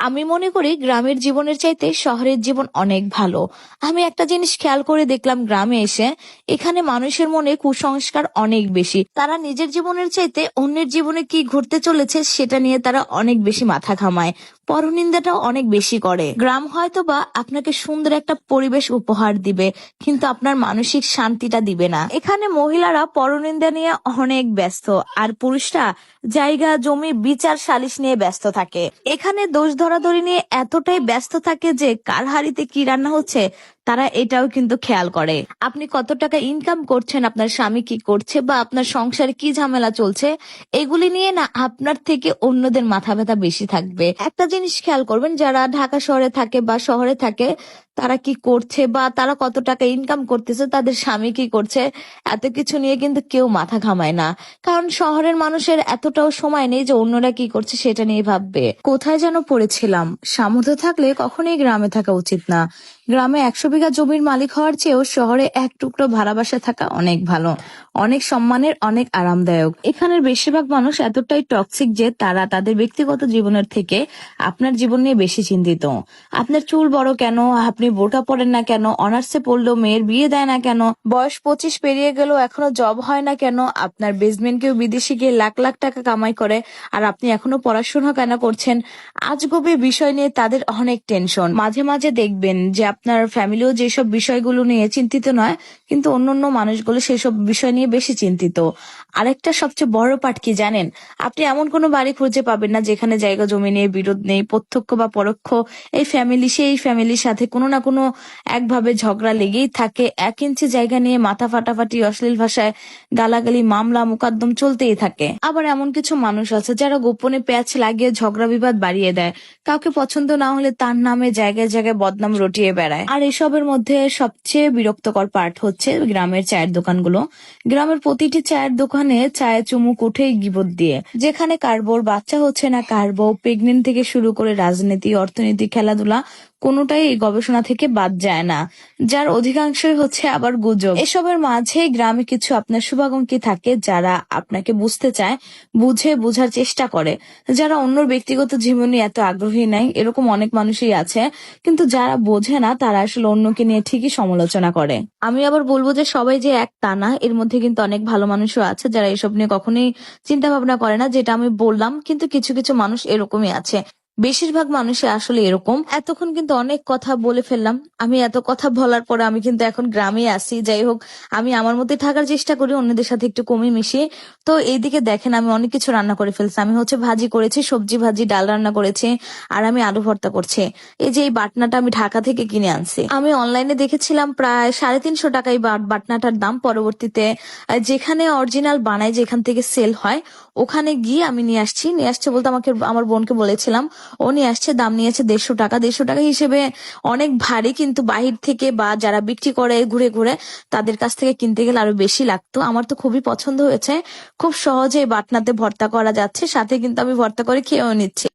আমি মনে করি গ্রামের জীবনের চাইতে শহরের জীবন অনেক ভালো। আমি একটা জিনিস খেয়াল করে দেখলাম গ্রামে এসে, এখানে মানুষের মনে কুসংস্কার অনেক বেশি। তারা নিজের জীবনের চাইতে অন্যের জীবনে কি ঘটতে চলেছে সেটা নিয়ে তারা অনেক বেশি মাথা ঘামায়, পরনিন্দাটাও অনেক বেশি করে। গ্রাম হয়তো বা আপনাকে সুন্দর একটা পরিবেশ উপহার দিবে, কিন্তু আপনার মানসিক শান্তিটা দিবে না। এখানে মহিলারা পরনিন্দা নিয়ে অনেক ব্যস্ত, আর পুরুষরা জায়গা জমি বিচার সালিশ নিয়ে ব্যস্ত থাকে। এখানে দোষ ধরাধরি নিয়ে এতটাই ব্যস্ত থাকে যে কার হাড়িতে কি রান্না হচ্ছে তারা এটাও কিন্তু খেয়াল করে। আপনি কত টাকা ইনকাম করছেন, আপনার স্বামী কি করছে, বা আপনার সংসারে কি ঝামেলা চলছে, এগুলি নিয়ে না আপনার থেকে অন্যদের মাথা ব্যথা বেশি থাকবে। একটা জিনিস খেয়াল করবেন, যারা ঢাকা শহরে থাকে বা শহরে থাকে তারা কি করছে বা তারা কত টাকা ইনকাম করতেছে, তাদের স্বামী কি করছে, এত কিছু নিয়ে কিন্তু কেউ মাথা ঘামায় না। কারণ শহরের মানুষের এতটাও সময় নেই যে অন্যরা কি করছে সেটা নিয়ে ভাববে। কোথায় যেন পড়েছিলাম, সামর্থ্য থাকলে কখনোই গ্রামে থাকা উচিত না। গ্রামে 100 বিঘা জমির মালিক হওয়ার চেয়েও শহরে এক টুকরো ভাড়া বাসায় থাকা অনেক ভালো, অনেক সম্মানের, অনেক আরামদায়ক। এখানের বেশিরভাগ মানুষ এতটাই টক্সিক যে তারা তাদের ব্যক্তিগত জীবনের থেকে আপনার জীবন নিয়ে বেশি চিন্তিত। আপনার চুল বড় কেন, আপনি বোরকা পরেন না কেন, অনার্সে পড়লেও মেয়ের বিয়ে দেয় না কেন, বয়স 25 পেরিয়ে গেলেও এখনো জব হয় না কেন, আপনার বেসমেন্ট কেউ বিদেশে গিয়ে লাখ লাখ টাকা কামাই করে আর আপনি এখনো পড়াশোনা কেন করছেন, আজগুবি বিষয় নিয়ে তাদের অনেক টেনশন। মাঝে মাঝে দেখবেন যে আপনার ফ্যামিলিও যেসব বিষয়গুলো নিয়ে চিন্তিত নয়, কিন্তু অন্যান্য মানুষগুলো সেসব বিষয় নিয়ে বেশি চিন্তিত। আরেকটা সবচেয়ে বড় পার্ট কি জানেন, আপনি এমন কোনো বাড়ি খুঁজে পাবেন না যেখানে জায়গা জমি নিয়ে বিরোধ নেই। প্রত্যক্ষ বা পরোক্ষ এই ফ্যামিলি সেই ফ্যামিলির সাথে কোনো না কোনো একভাবে ঝগড়া লেগেই থাকে। 1 ইঞ্চি জায়গা নিয়ে মাথা ফাটাফাটি, অশ্লীল ভাষায় গালাগালি, মামলা মোকদ্দম চলতেই থাকে। আবার এমন কিছু মানুষ আছে যারা গোপনে প্যাচ লাগিয়ে ঝগড়া বিবাদ বাড়িয়ে দেয়। কাউকে পছন্দ না হলে তার নামে জায়গায় জায়গায় বদনাম রটিয়ে বেড়ায়। আর এসবের মধ্যে সবচেয়ে বিরক্তকর পার্ট হচ্ছে গ্রামের চায়ের দোকানগুলো। গ্রামের প্রতিটি চায়ের দোকানে চায়ে চুমুক উঠেই গিবত দিয়ে, যেখানে কার বউর বাচ্চা হচ্ছে না, কার বউ প্রেগনেন্ট থেকে শুরু করে রাজনীতি, অর্থনীতি, খেলাধুলা কোনোটাই এই গবেষণা থেকে বাদ যায় না, যার অধিকাংশই হচ্ছে আবার গুজব। এসবের মাঝে গ্রামে কিছু আপনার শুভাকাঙ্ক্ষী থাকে যারা আপনাকে বুঝতে চায়, বোঝার চেষ্টা করে, যারা অন্যর ব্যক্তিগত জীবনে এত আগ্রহী নাই। এরকম অনেক মানুষই আছে, কিন্তু যারা বোঝে না তারা আসলে অন্যকে নিয়ে ঠিকই সমালোচনা করে। আমি আবার বলবো যে সবাই যে এক তা না, এর মধ্যে কিন্তু অনেক ভালো মানুষও আছে যারা এসব নিয়ে কখনোই চিন্তা ভাবনা করে না, যেটা আমি বললাম। কিন্তু কিছু কিছু মানুষ এরকমই আছে, বেশিরভাগ মানুষই আসলে এরকম। এতক্ষণ কিন্তু অনেক কথা বলে ফেললাম। আমি এত কথা বলার পরে আমি কিন্তু এখন গ্রামে আসি। যাই হোক, আমি আমার মধ্যে থাকার চেষ্টা করি, অন্যদের সাথে একটু কমে মিশি। তো এইদিকে দেখেন আমি অনেক কিছু রান্না করে ফেলছি। আমি হচ্ছে ভাজি করেছি, সবজি ভাজি, ডাল রান্না করেছি, আর আমি আলু ভর্তা করছি। এই যে এই বাটনাটা আমি ঢাকা থেকে কিনে আনছি। আমি অনলাইনে দেখেছিলাম প্রায় 350 টাকায় বাটনাটার দাম। পরবর্তীতে যেখানে অরিজিনাল বানায়, যেখান থেকে সেল হয়, ওখানে গিয়ে আমি নিয়ে আসছে বলতে আমাকে আমার বোনকে বলেছিলাম, ও নিয়ে আসছে। দাম নিয়েছে 150 টাকা। 150 টাকা হিসেবে অনেক ভারী, কিন্তু বাহির থেকে বা যারা বিক্রি করে ঘুরে ঘুরে তাদের কাছ থেকে কিনতে গেলে আরো বেশি লাগতো। আমার তো খুবই পছন্দ হয়েছে। খুব সহজে এই বাটনাতে ভর্তা করা যাচ্ছে, সাথে কিন্তু আমি ভর্তা করে খেয়েও নিচ্ছি।